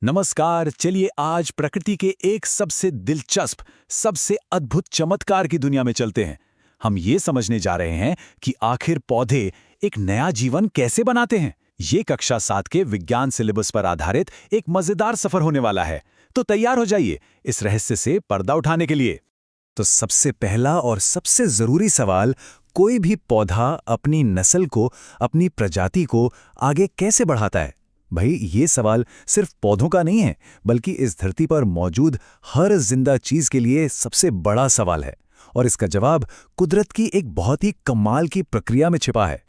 नमस्कार। चलिए आज प्रकृति के एक सबसे दिलचस्प, सबसे अद्भुत चमत्कार की दुनिया में चलते हैं। हम ये समझने जा रहे हैं कि आखिर पौधे एक नया जीवन कैसे बनाते हैं। ये कक्षा 7 के विज्ञान सिलेबस पर आधारित एक मजेदार सफर होने वाला है। तो तैयार हो जाइए इस रहस्य से पर्दा उठाने के लिए। तो सबसे पहला और सबसे जरूरी सवाल, कोई भी पौधा अपनी नस्ल को, अपनी प्रजाति को आगे कैसे बढ़ाता है? भाई ये सवाल सिर्फ पौधों का नहीं है, बल्कि इस धरती पर मौजूद हर जिंदा चीज के लिए सबसे बड़ा सवाल है। और इसका जवाब कुदरत की एक बहुत ही कमाल की प्रक्रिया में छिपा है।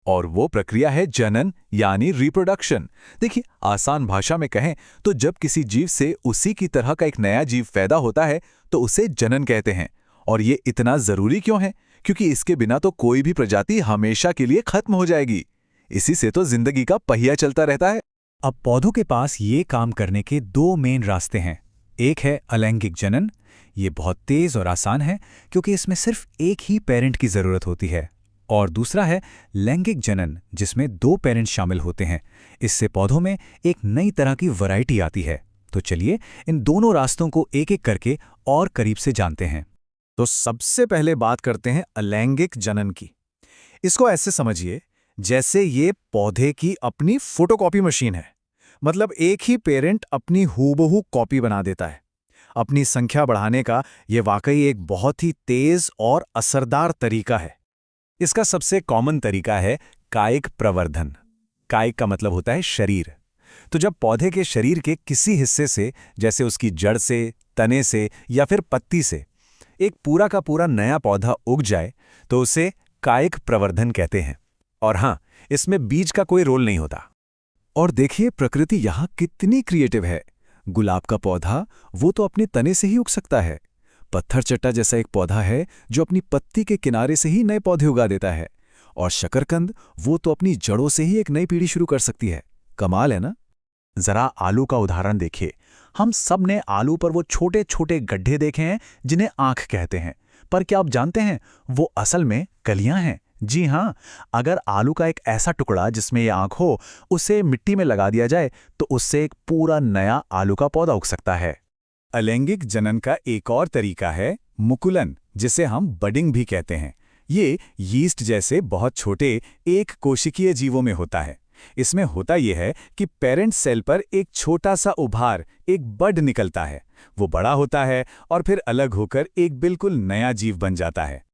और वो प्रक्रिया है जनन, यानी रिप्रोडक्शन। देखिए, आसान भाषा में कहें तो जब किसी जीव से उसी की तरह का एक नया जीव पैदा होता है तो उसे जनन कहते हैं। और ये इतना जरूरी क्यों है? क्योंकि इसके बिना तो कोई भी प्रजाति हमेशा के लिए खत्म हो जाएगी। इसी से तो जिंदगी का पहिया चलता रहता है। अब पौधों के पास ये काम करने के दो मेन रास्ते हैं। एक है अलैंगिक जनन। ये बहुत तेज और आसान है क्योंकि इसमें सिर्फ एक ही पेरेंट की जरूरत होती है। और दूसरा है लैंगिक जनन, जिसमें दो पेरेंट्स शामिल होते हैं। इससे पौधों में एक नई तरह की वैरायटी आती है। तो चलिए इन दोनों रास्तों को एक एक करके और करीब से जानते हैं। तो सबसे पहले बात करते हैं अलैंगिक जनन की। इसको ऐसे समझिए जैसे ये पौधे की अपनी फोटोकॉपी मशीन है। मतलब एक ही पेरेंट अपनी हूबहू कॉपी बना देता है। अपनी संख्या बढ़ाने का ये वाकई एक बहुत ही तेज और असरदार तरीका है। इसका सबसे कॉमन तरीका है कायिक प्रवर्धन। कायिक का मतलब होता है शरीर। तो जब पौधे के शरीर के किसी हिस्से से, जैसे उसकी जड़ से, तने से या फिर पत्ती से, एक पूरा का पूरा नया पौधा उग जाए तो उसे कायिक प्रवर्धन कहते हैं। और हां, इसमें बीज का कोई रोल नहीं होता। और देखिए प्रकृति यहां कितनी क्रिएटिव है। गुलाब का पौधा वो तो अपने तने से ही उग सकता है। पत्थर चट्टा जैसा एक पौधा है जो अपनी पत्ती के किनारे से ही नए पौधे उगा देता है। और शकरकंद वो तो अपनी जड़ों से ही एक नई पीढ़ी शुरू कर सकती है। कमाल है ना? जरा आलू का उदाहरण देखिए। हम सब ने आलू पर वो छोटे छोटे गड्ढे देखे हैं जिन्हें आंख कहते हैं। पर क्या आप जानते हैं वो असल में कलियां हैं? जी हां। अगर आलू का एक ऐसा टुकड़ा जिसमें ये आंख हो, उसे मिट्टी में लगा दिया जाए तो उससे एक पूरा नया आलू का पौधा उग सकता है। अलैंगिक जनन का एक और तरीका है मुकुलन, जिसे हम बडिंग भी कहते हैं। ये यीस्ट जैसे बहुत छोटे एक कोशिकीय जीवों में होता है। इसमें होता यह है कि पेरेंट सेल पर एक छोटा सा उभार, एक बड निकलता है। वो बड़ा होता है और फिर अलग होकर एक बिल्कुल नया जीव बन जाता है।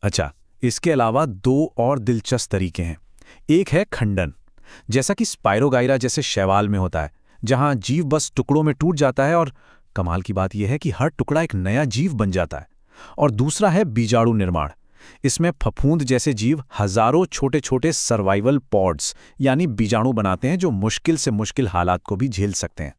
अच्छा, इसके अलावा दो और दिलचस्प तरीके हैं। एक है खंडन, जैसा कि स्पाइरोगाइरा जैसे शैवाल में होता है, जहां जीव बस टुकड़ों में टूट जाता है और कमाल की बात यह है कि हर टुकड़ा एक नया जीव बन जाता है। और दूसरा है बीजाणु निर्माण। इसमें फफूंद जैसे जीव हजारों छोटे छोटे सर्वाइवल पॉड्स यानी बीजाणु बनाते हैं जो मुश्किल से मुश्किल हालात को भी झेल सकते हैं।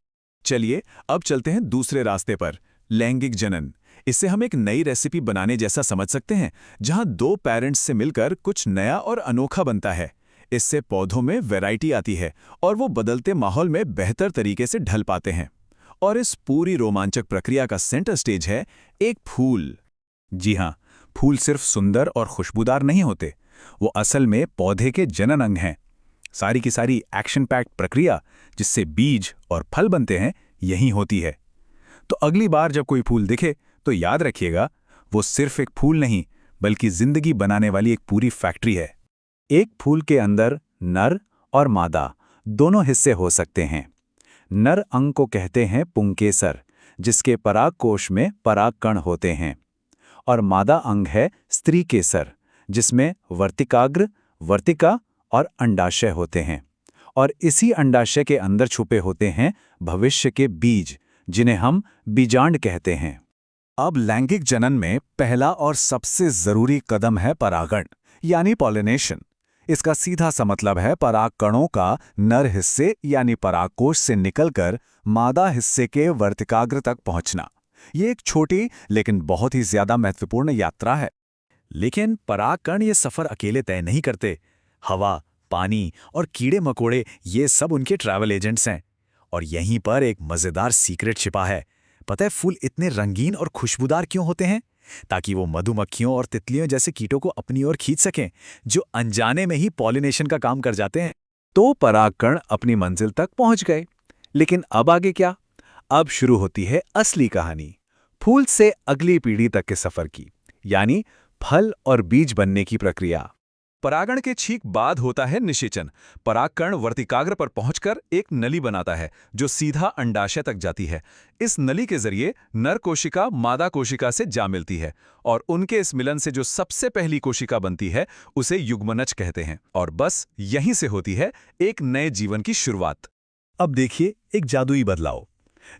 चलिए अब चलते हैं दूसरे रास्ते पर, लैंगिक जनन। इससे हम एक नई रेसिपी बनाने जैसा समझ सकते हैं, जहां दो पेरेंट्स से मिलकर कुछ नया और अनोखा बनता है। इससे पौधों में वैरायटी आती है और वो बदलते माहौल में बेहतर तरीके से ढल पाते हैं। और इस पूरी रोमांचक प्रक्रिया का सेंटर स्टेज है एक फूल। जी हां, फूल सिर्फ सुंदर और खुशबूदार नहीं होते, वो असल में पौधे के जनन अंग हैं। सारी की सारी एक्शन पैक्ड प्रक्रिया जिससे बीज और फल बनते हैं, यही होती है। तो अगली बार जब कोई फूल दिखे तो याद रखिएगा, वो सिर्फ एक फूल नहीं बल्कि जिंदगी बनाने वाली एक पूरी फैक्ट्री है। एक फूल के अंदर नर और मादा दोनों हिस्से हो सकते हैं। नर अंग को कहते हैं पुंकेसर, जिसके परागकोश में परागकण होते हैं। और मादा अंग है स्त्री केसर, जिसमें वर्तिकाग्र, वर्तिका और अंडाशय होते हैं। और इसी अंडाशय के अंदर छुपे होते हैं भविष्य के बीज, जिन्हें हम बीजांड कहते हैं। अब लैंगिक जनन में पहला और सबसे जरूरी कदम है परागण, यानी पॉलिनेशन। इसका सीधा सा मतलब है परागकणों का नर हिस्से यानी परागकोश से निकलकर मादा हिस्से के वर्तिकाग्र तक पहुंचना। ये एक छोटी लेकिन बहुत ही ज्यादा महत्वपूर्ण यात्रा है। लेकिन परागकण ये सफर अकेले तय नहीं करते। हवा, पानी और कीड़े मकोड़े ये सब उनके ट्रैवल एजेंट्स हैं। और यहीं पर एक मजेदार सीक्रेट छिपा है। पता है फूल इतने रंगीन और खुशबूदार क्यों होते हैं? ताकि वो मधुमक्खियों और तितलियों जैसे कीटों को अपनी ओर खींच सकें, जो अनजाने में ही पॉलिनेशन का काम कर जाते हैं। तो परागकण अपनी मंजिल तक पहुंच गए, लेकिन अब आगे क्या? अब शुरू होती है असली कहानी, फूल से अगली पीढ़ी तक के सफर की, यानी फल और बीज बनने की प्रक्रिया। परागण के ठीक बाद होता है निषेचन। परागकण वर्तिकाग्र पर पहुंचकर एक नली बनाता है जो सीधा अंडाशय तक जाती है। इस नली के जरिए नर कोशिका मादा कोशिका से जा मिलती है और उनके इस मिलन से जो सबसे पहली कोशिका बनती है उसे युग्मनज कहते हैं। और बस यहीं से होती है एक नए जीवन की शुरुआत। अब देखिए एक जादुई बदलाव।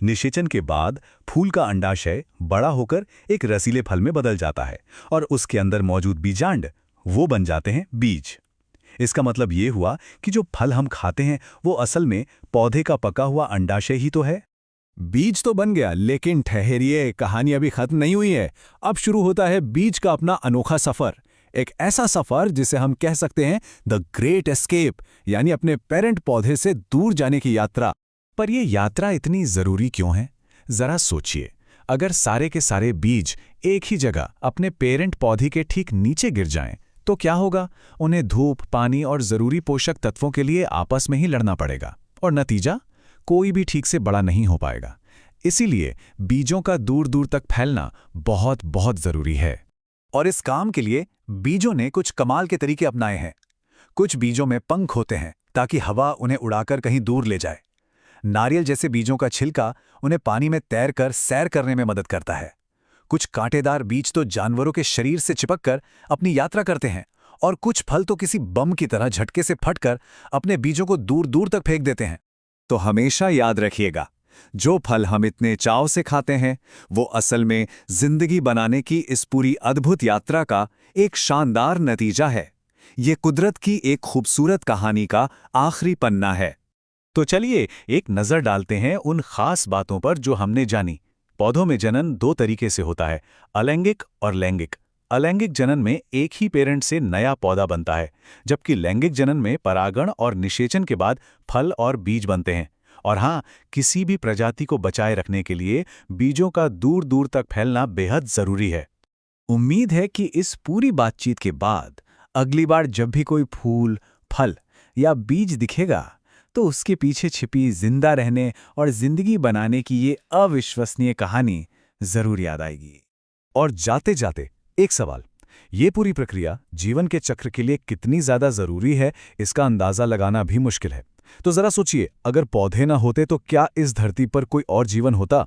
निषेचन के बाद फूल का अंडाशय बड़ा होकर एक रसीले फल में बदल जाता है और उसके अंदर मौजूद बीजांड वो बन जाते हैं बीज। इसका मतलब ये हुआ कि जो फल हम खाते हैं वो असल में पौधे का पका हुआ अंडाशय ही तो है। बीज तो बन गया, लेकिन ठहरिए, कहानी अभी खत्म नहीं हुई है। अब शुरू होता है बीज का अपना अनोखा सफर। एक ऐसा सफर जिसे हम कह सकते हैं द ग्रेट एस्केप, यानी अपने पेरेंट पौधे से दूर जाने की यात्रा। पर यह यात्रा इतनी जरूरी क्यों है? जरा सोचिए, अगर सारे के सारे बीज एक ही जगह अपने पेरेंट पौधे के ठीक नीचे गिर जाएं, तो क्या होगा? उन्हें धूप, पानी और जरूरी पोषक तत्वों के लिए आपस में ही लड़ना पड़ेगा और नतीजा कोई भी ठीक से बड़ा नहीं हो पाएगा। इसीलिए बीजों का दूर दूर तक फैलना बहुत बहुत जरूरी है। और इस काम के लिए बीजों ने कुछ कमाल के तरीके अपनाए हैं। कुछ बीजों में पंख होते हैं ताकि हवा उन्हें उड़ाकर कहीं दूर ले जाए। नारियल जैसे बीजों का छिलका उन्हें पानी में तैरकर सैर करने में मदद करता है। कुछ कांटेदार बीज तो जानवरों के शरीर से चिपककर अपनी यात्रा करते हैं और कुछ फल तो किसी बम की तरह झटके से फटकर अपने बीजों को दूर दूर तक फेंक देते हैं। तो हमेशा याद रखिएगा, जो फल हम इतने चाव से खाते हैं वो असल में जिंदगी बनाने की इस पूरी अद्भुत यात्रा का एक शानदार नतीजा है। ये कुदरत की एक खूबसूरत कहानी का आखिरी पन्ना है। तो चलिए एक नज़र डालते हैं उन खास बातों पर जो हमने जानी। पौधों में जनन दो तरीके से होता है, अलैंगिक और लैंगिक। अलैंगिक जनन में एक ही पेरेंट से नया पौधा बनता है, जबकि लैंगिक जनन में परागण और निषेचन के बाद फल और बीज बनते हैं। और हाँ, किसी भी प्रजाति को बचाए रखने के लिए बीजों का दूर दूर तक फैलना बेहद जरूरी है। उम्मीद है कि इस पूरी बातचीत के बाद अगली बार जब भी कोई फूल, फल या बीज दिखेगा तो उसके पीछे छिपी जिंदा रहने और जिंदगी बनाने की ये अविश्वसनीय कहानी जरूर याद आएगी। और जाते जाते एक सवाल, ये पूरी प्रक्रिया जीवन के चक्र के लिए कितनी ज्यादा जरूरी है, इसका अंदाजा लगाना भी मुश्किल है। तो जरा सोचिए, अगर पौधे ना होते तो क्या इस धरती पर कोई और जीवन होता?